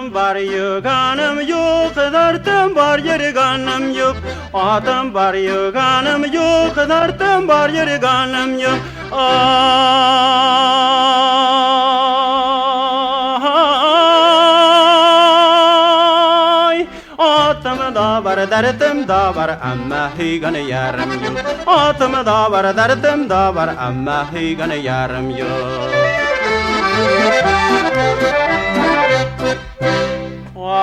Atım var yıkanım yok, dertim var yırganım yok. Atım var yıkanım yok, dertim var yırganım yok. Ay, atım da var, dertim da var, ama hıyganı yarım yok. Atım da var, dertim da var, ama hıyganı yarım yok.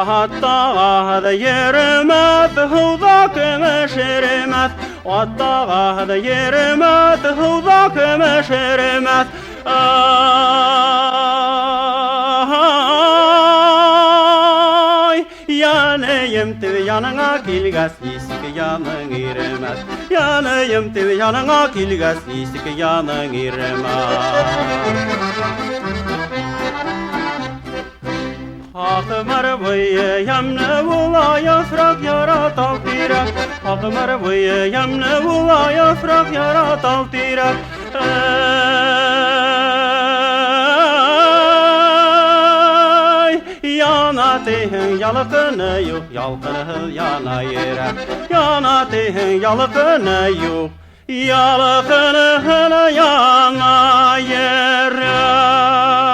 Hatta yürümet, huda kımışırmet. Hatta yürümet, huda kımışırmet. Ay, yanayım tüy yanına kilgas, isik yanın iremez. Yanayım tüy yanına kilgas, isik yanın iremez. Akmar boyu yamne vula yafrak yaratal tirak. Akmar boyu yamne vula yafrak yaratal tirak. Yana tehin yalıkını yok, yalkını yana yere. Yana tehin yalıkını yok, yalıkını yana yere.